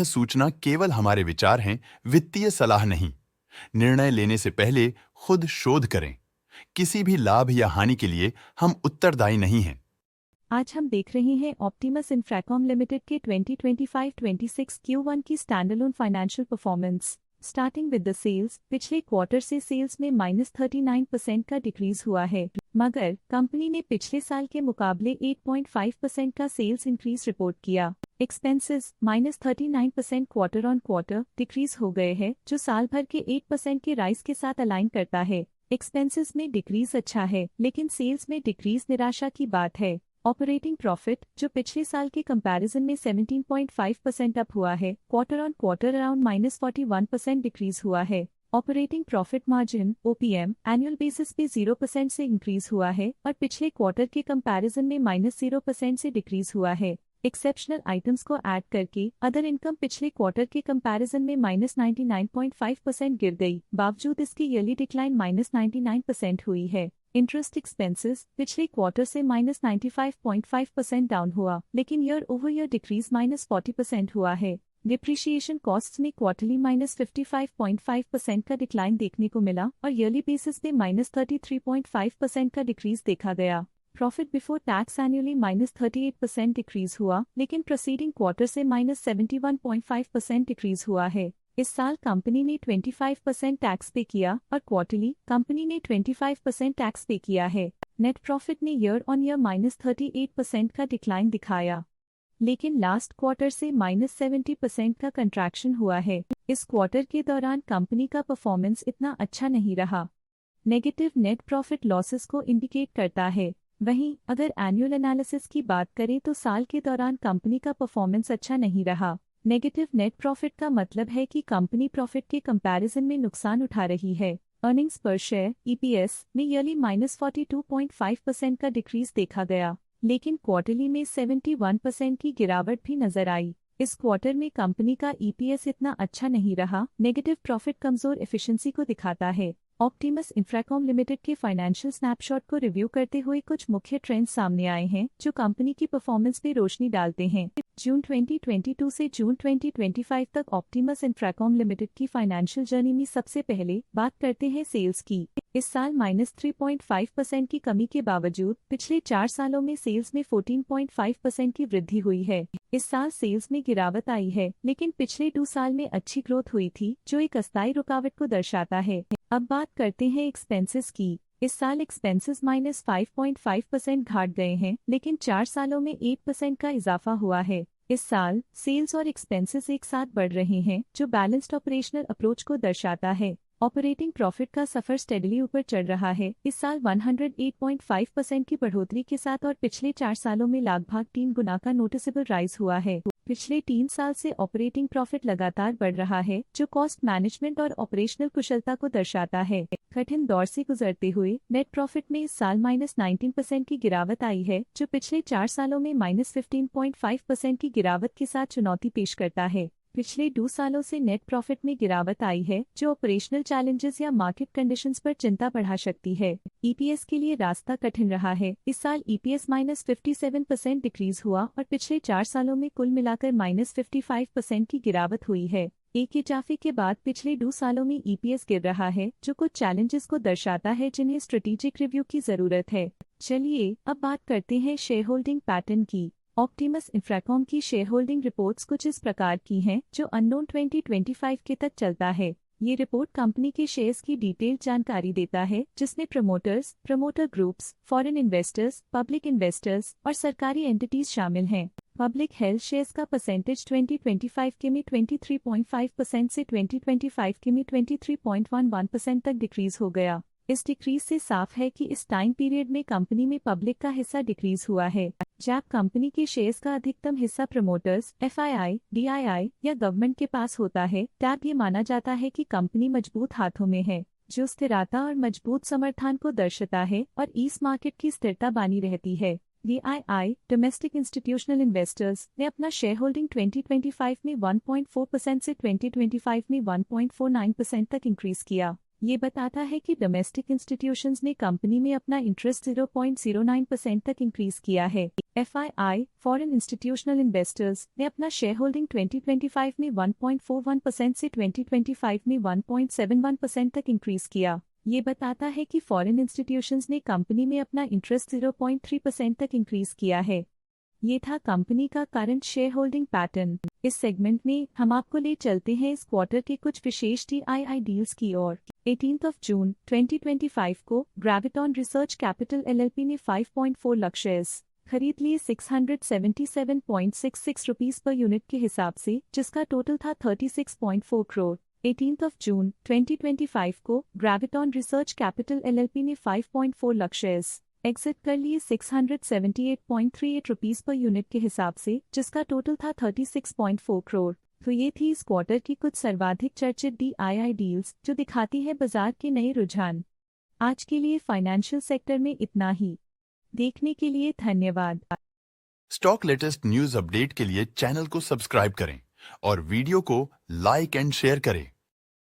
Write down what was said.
सूचना केवल हमारे विचार हैं, वित्तीय सलाह नहीं। निर्णय लेने से पहले खुद शोध करें। किसी भी लाभ या हानि के लिए हम उत्तरदायी नहीं हैं। आज हम देख रहे हैं ऑप्टिमस इंफ्राकॉम लिमिटेड के 2025-26 Q1 की standalone financial performance. Starting with the sales, पिछले क्वार्टर से सेल्स में -39% का डिक्रीज हुआ है, मगर कंपनी ने पिछले साल के मुकाबले 8.5% का सेल्स इंक्रीज रिपोर्ट किया। Expenses -39% quarter on quarter decrease हो गए हैं, जो साल भर के 8% के राइज के साथ अलाइन करता है। एक्सपेंसेस में डिक्रीज अच्छा है, लेकिन सेल्स में डिक्रीज निराशा की बात है। ऑपरेटिंग प्रॉफिट, जो पिछले साल के कंपैरिजन में 17.5% अप हुआ है, quarter on quarter around -41% decrease हुआ है। Operating profit margin OPM annual basis पे 0% से इंक्रीज हुआ है और पिछले क्वार्टर के कंपैरिजन में -0% से डिक्रीज हुआ है। एक्सेप्शनल आइटम्स को ऐड करके अदर इनकम पिछले क्वार्टर के कंपैरिजन में -99.5% गिर गई, बावजूद इसकी ईयरली डिक्लाइन -99% हुई है। इंटरेस्ट एक्सपेंसेस पिछले क्वार्टर से -95.5% डाउन हुआ, लेकिन ईयर ओवर ईयर डिक्रीज -40% हुआ है। डिप्रिशिएशन कॉस्ट्स में क्वार्टरली -55.5% का डिक्लाइन देखने को मिला और ईयरली बेसिस पे -33.5% का डिक्रीज देखा गया। Profit before tax annually -38% decrease हुआ, लेकिन प्रोसीडिंग क्वार्टर से -71.5% डिक्रीज हुआ है। इस साल कंपनी ने 25% टैक्स पे किया और क्वार्टरली कंपनी ने 25% टैक्स पे किया है। नेट प्रॉफिट ने ईयर ऑन ईयर -38% का डिक्लाइन दिखाया, लेकिन लास्ट क्वार्टर से -70% का कंट्रैक्शन हुआ है। इस क्वार्टर के दौरान कंपनी का परफॉर्मेंस इतना अच्छा नहीं रहा। नेगेटिव नेट प्रॉफिट लॉसेस को इंडिकेट करता है। वहीं अगर एनुअल एनालिसिस की बात करें तो साल के दौरान कंपनी का परफॉर्मेंस अच्छा नहीं रहा। नेगेटिव नेट प्रॉफिट का मतलब है कि कंपनी प्रॉफिट के कंपैरिजन में नुकसान उठा रही है। अर्निंग्स पर शेयर EPS में ईयरली -42.5% का डिक्रीज देखा गया, लेकिन क्वार्टरली में 71% की गिरावट भी नजर आई। इस क्वार्टर में कंपनी का EPS इतना अच्छा नहीं रहा। नेगेटिव प्रॉफिट कमजोर एफिशिएंसी को दिखाता है। ऑप्टिमस इंफ्राकॉम लिमिटेड के फाइनेंशियल स्नैपशॉट को रिव्यू करते हुए कुछ मुख्य ट्रेंड्स सामने आए हैं, जो कंपनी की परफॉर्मेंस पे रोशनी डालते हैं। जून 2022 से जून 2025 तक ऑप्टिमस इंफ्राकॉम लिमिटेड की फाइनेंशियल जर्नी में सबसे पहले बात करते हैं सेल्स की। इस साल -3.5% की कमी के बावजूद पिछले 4 सालों में सेल्स में 14.5% की वृद्धि हुई है। इस साल सेल्स में गिरावट आई है, लेकिन पिछले 2 साल में अच्छी ग्रोथ हुई थी, जो एक अस्थायी रुकावट को दर्शाता है। अब बात करते हैं एक्सपेंसेस की। इस साल एक्सपेंसेस -5.5% घाट गए हैं, लेकिन 4 सालों में 8% का इजाफा हुआ है। इस साल सेल्स और एक्सपेंसेस एक साथ बढ़ रहे हैं, जो बैलेंस्ड ऑपरेशनल अप्रोच को दर्शाता है। ऑपरेटिंग प्रॉफिट का सफर स्टेडली ऊपर चढ़ रहा है। इस साल 108.5% की बढ़ोतरी के साथ और पिछले 4 सालों में लगभग 3 गुना का नोटिसेबल राइज हुआ है। पिछले 3 साल से ऑपरेटिंग प्रॉफिट लगातार बढ़ रहा है, जो कॉस्ट मैनेजमेंट और ऑपरेशनल कुशलता को दर्शाता है। कठिन दौर से गुजरते हुए नेट प्रॉफिट में इस साल -19% की गिरावट आई है, जो पिछले 4 सालों में -15.5% की गिरावट के साथ चुनौती पेश करता है। पिछले 2 सालों से नेट प्रॉफिट में गिरावट आई है, जो ऑपरेशनल चैलेंजेस या मार्केट कंडीशंस पर चिंता बढ़ा सकती है। EPS के लिए रास्ता कठिन रहा है। इस साल EPS -57% डिक्रीज हुआ और पिछले 4 सालों में कुल मिलाकर -55% की गिरावट हुई है। एक इजाफे के बाद पिछले 2 सालों में EPS गिर रहा है, जो कुछ चैलेंजेस को दर्शाता है जिन्हें स्ट्रेटेजिक रिव्यू की जरूरत है। चलिए अब बात करते हैं शेयर होल्डिंग पैटर्न की। ऑप्टिमस इंफ्राकॉम की शेयर होल्डिंग रिपोर्ट्स कुछ इस प्रकार की हैं, जो अननोन 2025 के तक चलता है। ये रिपोर्ट कंपनी के शेयर्स की डिटेल्ड जानकारी देता है, जिसमें promoters, promoter groups, foreign investors, public investors और सरकारी एंटिटीज शामिल हैं। पब्लिक हेल्थ शेयर्स का परसेंटेज 2025 के में 23.5% से 2025 के में 23.11% तक डिक्रीज हो गया। इस डिक्रीज से साफ है कि इस टाइम पीरियड में कंपनी में पब्लिक का हिस्सा डिक्रीज हुआ है। जब कंपनी के शेयर्स का अधिकतम हिस्सा प्रमोटर्स, FII, DII या गवर्नमेंट के पास होता है, तब ये माना जाता है कि कंपनी मजबूत हाथों में है, जो स्थिरता और मजबूत समर्थन को दर्शाता है और इस मार्केट की स्थिरता बनी रहती है। DII, डोमेस्टिक इंस्टीट्यूशनल इन्वेस्टर्स, ने अपना शेयर होल्डिंग 2025 में 1.4% से 2025 में 1.49% तक इंक्रीज किया। ये बताता है कि डोमेस्टिक इंस्टीट्यूशंस ने कंपनी में अपना इंटरेस्ट 0.09% तक इंक्रीज किया है। FII फॉरेन इंस्टीट्यूशनल इन्वेस्टर्स ने अपना शेयर होल्डिंग 2025 में 1.41% से 2025 में 1.71% तक इंक्रीज किया। ये बताता है कि फॉरेन इंस्टीट्यूशंस ने कंपनी में अपना इंटरेस्ट 0.3% तक इंक्रीज किया है। ये था कंपनी का करंट शेयर होल्डिंग पैटर्न। इस सेगमेंट में हम आपको ले चलते हैं इस क्वार्टर के कुछ विशेष DII डील्स की ओर। 18 जून 2025 को ग्रेविटॉन रिसर्च कैपिटल LLP ने 5.4 लाख शेयर्स खरीद लिए 677.66 रुपीस पर यूनिट के हिसाब से, जिसका टोटल था 36.4 करोड़। 18 जून 2025 को ग्रेविटॉन रिसर्च कैपिटल LLP ने 5.4 लाख शेयर्स एग्जिट कर लिए 678.38 रुपीस पर यूनिट के हिसाब से, जिसका टोटल था 36.4 करोड़। तो ये थी इस क्वार्टर की कुछ सर्वाधिक चर्चित DII डील्स, जो दिखाती है बाजार के नए रुझान। आज के लिए फाइनेंशियल सेक्टर में इतना ही। देखने के लिए धन्यवाद। स्टॉक लेटेस्ट न्यूज अपडेट के लिए चैनल को सब्सक्राइब करें और वीडियो को लाइक एंड शेयर करें।